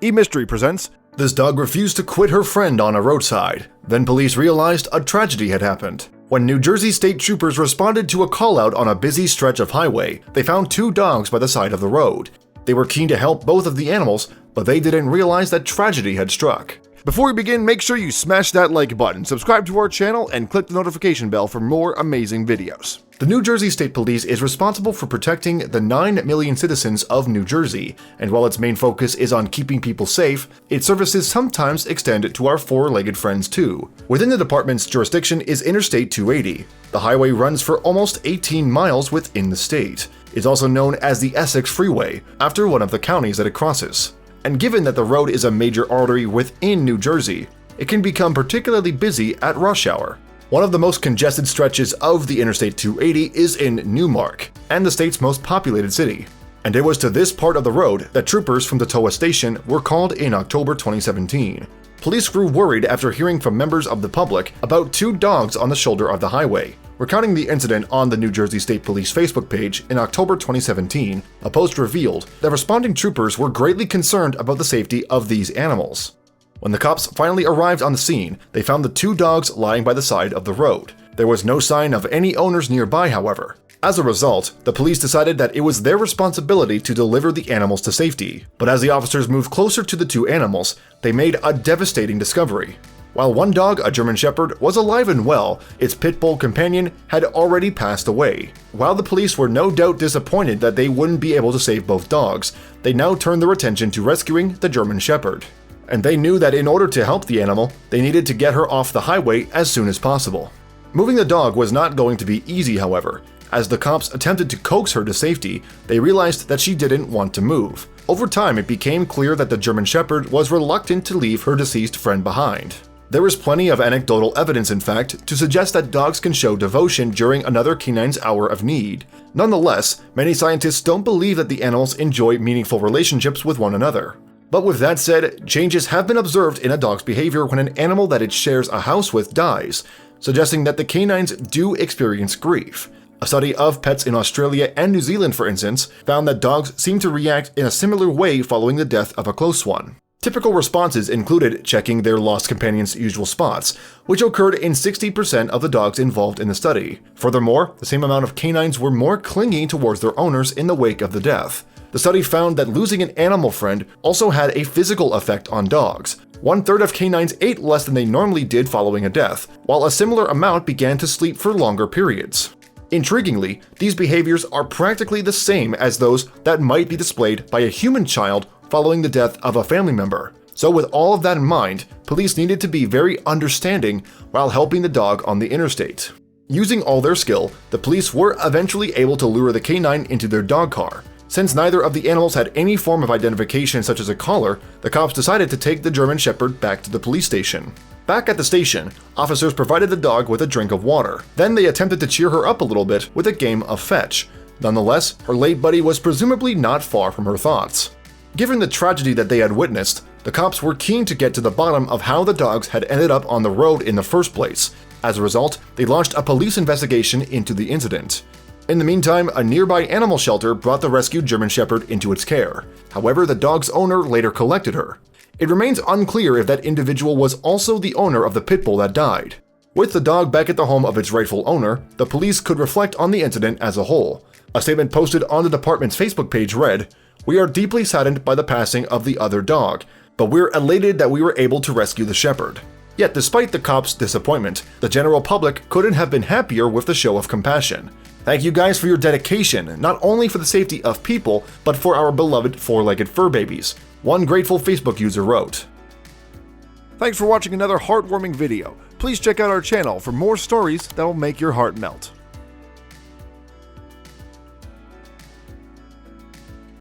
eMystery presents, this dog refused to quit her friend on a roadside. Then police realized a tragedy had happened. When New Jersey state troopers responded to a call-out on a busy stretch of highway, they found two dogs by the side of the road. They were keen to help both of the animals, but they didn't realize that tragedy had struck. Before we begin, make sure you smash that like button, subscribe to our channel, and click the notification bell for more amazing videos. The New Jersey State Police is responsible for protecting the 9 million citizens of New Jersey, and while its main focus is on keeping people safe, its services sometimes extend to our four-legged friends too. Within the department's jurisdiction is Interstate 280. The highway runs for almost 18 miles within the state. It's also known as the Essex Freeway, after one of the counties that it crosses. And given that the road is a major artery within New Jersey, it can become particularly busy at rush hour. One of the most congested stretches of the Interstate 280 is in Newmark, and the state's most populated city. And it was to this part of the road that troopers from the TOA station were called in October 2017. Police grew worried after hearing from members of the public about two dogs on the shoulder of the highway. Recounting the incident on the New Jersey State Police Facebook page in October 2017, a post revealed that responding troopers were greatly concerned about the safety of these animals. When the cops finally arrived on the scene, they found the two dogs lying by the side of the road. There was no sign of any owners nearby, however. As a result, the police decided that it was their responsibility to deliver the animals to safety. But as the officers moved closer to the two animals, they made a devastating discovery. While one dog, a German Shepherd, was alive and well, its pit bull companion had already passed away. While the police were no doubt disappointed that they wouldn't be able to save both dogs, they now turned their attention to rescuing the German Shepherd. And they knew that in order to help the animal, they needed to get her off the highway as soon as possible. Moving the dog was not going to be easy, however. As the cops attempted to coax her to safety, they realized that she didn't want to move. Over time, it became clear that the German Shepherd was reluctant to leave her deceased friend behind. There is plenty of anecdotal evidence, in fact, to suggest that dogs can show devotion during another canine's hour of need. Nonetheless, many scientists don't believe that the animals enjoy meaningful relationships with one another. But with that said, changes have been observed in a dog's behavior when an animal that it shares a house with dies, suggesting that the canines do experience grief. A study of pets in Australia and New Zealand, for instance, found that dogs seem to react in a similar way following the death of a close one. Typical responses included checking their lost companion's usual spots, which occurred in 60% of the dogs involved in the study. Furthermore, the same amount of canines were more clingy towards their owners in the wake of the death. The study found that losing an animal friend also had a physical effect on dogs. 1/3 of canines ate less than they normally did following a death, while a similar amount began to sleep for longer periods. Intriguingly, these behaviors are practically the same as those that might be displayed by a human child following the death of a family member. So with all of that in mind, police needed to be very understanding while helping the dog on the interstate. Using all their skill, the police were eventually able to lure the canine into their dog car. Since neither of the animals had any form of identification such as a collar, the cops decided to take the German Shepherd back to the police station. Back at the station, officers provided the dog with a drink of water. Then they attempted to cheer her up a little bit with a game of fetch. Nonetheless, her late buddy was presumably not far from her thoughts. Given the tragedy that they had witnessed, the cops were keen to get to the bottom of how the dogs had ended up on the road in the first place. As a result, they launched a police investigation into the incident. In the meantime, a nearby animal shelter brought the rescued German Shepherd into its care. However, the dog's owner later collected her. It remains unclear if that individual was also the owner of the pit bull that died. With the dog back at the home of its rightful owner, the police could reflect on the incident as a whole. A statement posted on the department's Facebook page read, "We are deeply saddened by the passing of the other dog, but we're elated that we were able to rescue the shepherd." Yet despite the cops' disappointment, the general public couldn't have been happier with the show of compassion. Thank you guys for your dedication, not only for the safety of people, but for our beloved four-legged fur babies, one grateful Facebook user wrote. Thanks for watching another heartwarming video. Please check out our channel for more stories that will make your heart melt.